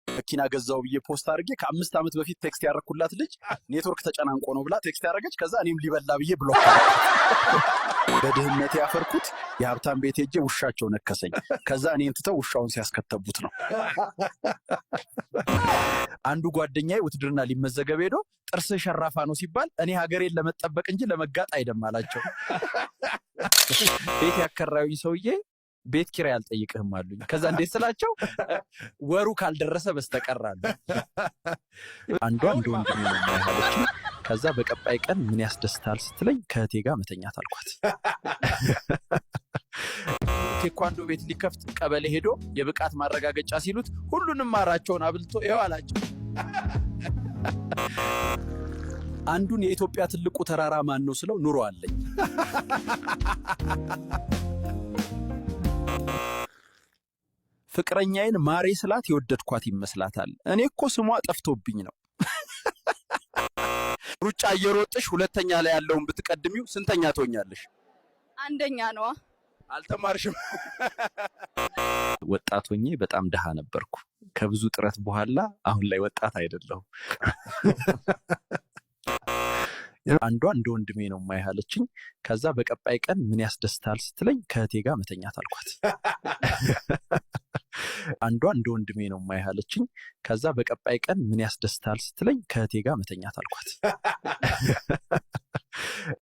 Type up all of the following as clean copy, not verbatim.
መኪና ገዛው ብዬ ፖስት አድርጌ ከ5 ዓመት በፊት ቴክስት ያረኩላት ልጅ ኔትወርክ ተጨናንቆ ነው ብላ ቴክስት ያረገች። ከዛ እኔም ሊበላ ብዬ ብሎክ በድህነት ያፈርኩት የሀብታም ቤት ሄጄ ውሻቸው ነከሰኝ። ከዛ እኔን ትተው ውሻውን ሲያስከተቡት ነው። አንዱ ጓደኛዬ ውትድርና ሊመዘገብ ሄዶ ጥርስ ሸራፋ ነው ሲባል እኔ ሀገሬን ለመጠበቅ እንጂ ለመጋጥ አይደለም አላቸው። ቤት ያከራዩኝ ሰውዬ ቤት ኪራይ አልጠይቅህም አሉኝ። ከዛ እንዴት ስላቸው ወሩ ካልደረሰ በስተቀር አሉ። አንዱ ወንድሜ ነው ያለች። ከዛ በቀጣይ ቀን ምን ያስደስታል ስትለኝ ከእቴ ጋር መተኛት አልኳት። ቴኳንዶ ቤት ሊከፍት ቀበሌ ሄዶ የብቃት ማረጋገጫ ሲሉት ሁሉንም ማራቸውን አብልቶ ይኸው አላቸው። አንዱን የኢትዮጵያ ትልቁ ተራራ ማን ነው ስለው ኑሮ አለኝ። ፍቅረኛዬን ማሬ ስላት የወደድኳት ይመስላታል። እኔ እኮ ስሟ ጠፍቶብኝ ነው። ሩጫ እየሮጥሽ ሁለተኛ ላይ ያለውን ብትቀድሚው ስንተኛ ትሆኛለሽ? አንደኛ ነው። አልተማርሽም። ወጣት ሆኜ በጣም ደሃ ነበርኩ። ከብዙ ጥረት በኋላ አሁን ላይ ወጣት አይደለሁ። አንዷ እንደ ወንድሜ ነው ማይሃለችኝ። ከዛ በቀጣይ ቀን ምን ያስደስታል ስትለኝ ከእቴ ጋር መተኛት አልኳት። አንዷ እንደ ወንድሜ ነው ማይሃለችኝ። ከዛ በቀጣይ ቀን ምን ያስደስታል ስትለኝ ከእቴ ጋር መተኛት አልኳት።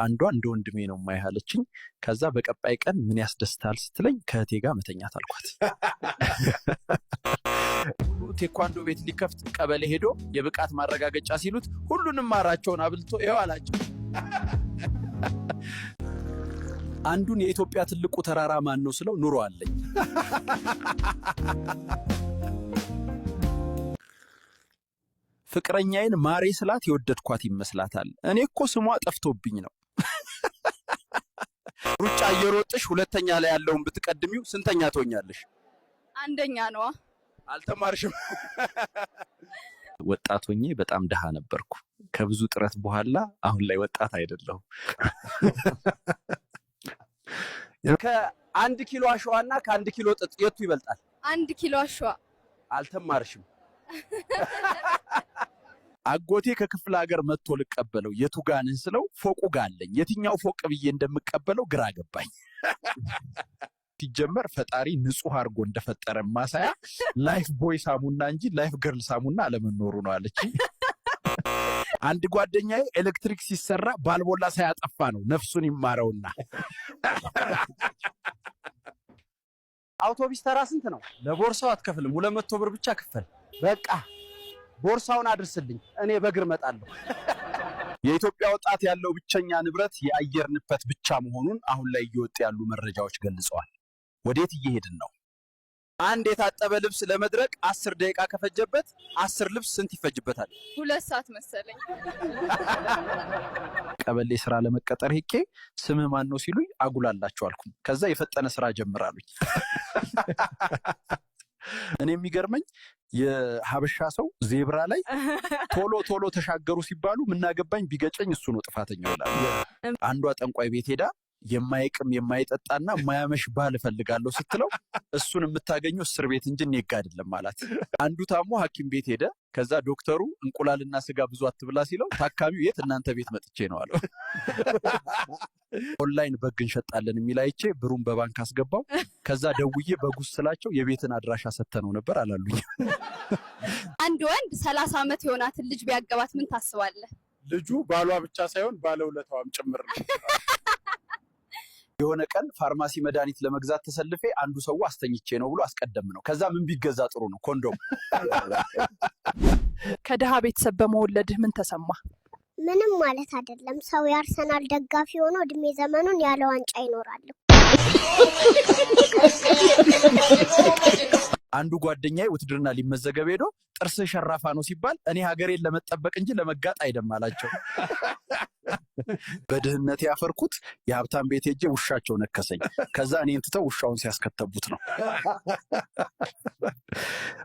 አንዷ እንደ ወንድሜ ነው ማይሃለችኝ። ከዛ በቀጣይ ቀን ምን ያስደስታል ስትለኝ ከእቴ ጋር መተኛት አልኳት። ቴኳንዶ ቤት ሊከፍት ቀበሌ ሄዶ የብቃት ማረጋገጫ ሲሉት ሁሉንም ማራቸውን አብልቶ ይኸው አላቸው። አንዱን የኢትዮጵያ ትልቁ ተራራ ማን ነው ስለው ኑሮ አለኝ። ፍቅረኛዬን ማሬ ስላት የወደድኳት ይመስላታል። እኔ እኮ ስሟ ጠፍቶብኝ ነው። ሩጫ እየሮጥሽ ሁለተኛ ላይ ያለውን ብትቀድሚው ስንተኛ ትሆኛለሽ? አንደኛ ነው። አልተማርሽም። ወጣት ሆኜ በጣም ደሃ ነበርኩ። ከብዙ ጥረት በኋላ አሁን ላይ ወጣት አይደለሁ። ከ1 ኪሎ አሸዋና ከ1 ኪሎ ጥጥ የቱ ይበልጣል? 1 ኪሎ አሸዋ። አልተማርሽም። አጎቴ ከክፍለ ሀገር መጥቶ ልቀበለው የቱ ጋር ነህ ስለው ፎቁ ጋር አለኝ። የትኛው ፎቅ ብዬ እንደምቀበለው ግራ ገባኝ። ሲጀመር ፈጣሪ ንጹህ አርጎ እንደፈጠረ ማሳያ ላይፍ ቦይ ሳሙና እንጂ ላይፍ ገርል ሳሙና አለመኖሩ ነው አለች። አንድ ጓደኛዬ ኤሌክትሪክ ሲሰራ ባልቦላ ሳያጠፋ ነው ነፍሱን ይማረውና። አውቶቢስ ተራ ስንት ነው? ለቦርሳው አትከፍልም፣ 200 ብር ብቻ ክፈል። በቃ ቦርሳውን አድርስልኝ፣ እኔ በእግር መጣለሁ። የኢትዮጵያ ወጣት ያለው ብቸኛ ንብረት የአየር ንብረት ብቻ መሆኑን አሁን ላይ እየወጡ ያሉ መረጃዎች ገልጸዋል። ወዴት እየሄድን ነው? አንድ የታጠበ ልብስ ለመድረቅ 10 ደቂቃ ከፈጀበት 10 ልብስ ስንት ይፈጅበታል? 2 ሰዓት መሰለኝ። ቀበሌ ስራ ለመቀጠር ሄቄ ስምህ ማን ነው ሲሉኝ አጉላላችሁ አልኩኝ። ከዛ የፈጠነ ስራ ጀምራሉኝ። እኔ የሚገርመኝ የሀበሻ ሰው ዜብራ ላይ ቶሎ ተሻገሩ ሲባሉ ምናገባኝ ቢገጨኝ እሱ ነው ጥፋተኛው ይላል። አንዷ ጠንቋይ ቤት ሄዳ የማይቅም የማይጠጣና ማያመሽ ባል ፈልጋለሁ ስትለው እሱን የምታገኘው እስር ቤት እንጂ ኔጋ አይደለም ማለት። አንዱ ታሞ ሐኪም ቤት ሄደ። ከዛ ዶክተሩ እንቁላልና ስጋ ብዙ አትብላ ሲለው ታካሚው የት እናንተ ቤት መጥቼ ነው አለው። ኦንላይን በግ እንሸጣለን የሚል አይቼ ብሩን በባንክ አስገባው። ከዛ ደውዬ በጉስ ስላቸው የቤትን አድራሻ ሰተነው ነበር አላሉኝ። አንድ ወንድ 30 ዓመት የሆናትን ልጅ ቢያገባት ምን ታስባለህ? ልጁ ባሏ ብቻ ሳይሆን ባለውለታዋም ጭምር ነው። የሆነ ቀን ፋርማሲ መድኃኒት ለመግዛት ተሰልፌ አንዱ ሰው አስተኝቼ ነው ብሎ አስቀደም ነው። ከዛ ምን ቢገዛ ጥሩ ነው? ኮንዶም። ከደሃ ቤተሰብ በመወለድህ ምን ተሰማ? ምንም ማለት አይደለም። ሰው የአርሰናል ደጋፊ ሆኖ እድሜ ዘመኑን ያለ ዋንጫ ይኖራል። አንዱ ጓደኛዬ ውትድርና ሊመዘገብ ሄዶ ጥርስ ሸራፋ ነው ሲባል እኔ ሀገሬን ለመጠበቅ እንጂ ለመጋጥ አይደለም አላቸው። በድህነት ያፈርኩት የሀብታም ቤት ሄጄ ውሻቸው ነከሰኝ። ከዛ እኔን ትተው ውሻውን ሲያስከተቡት ነው።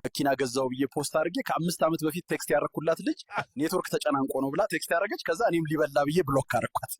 መኪና ገዛው ብዬ ፖስት አድርጌ ከ5 ዓመት በፊት ቴክስት ያደረኩላት ልጅ ኔትወርክ ተጨናንቆ ነው ብላ ቴክስት ያደረገች። ከዛ እኔም ሊበላ ብዬ ብሎክ አደረኳት።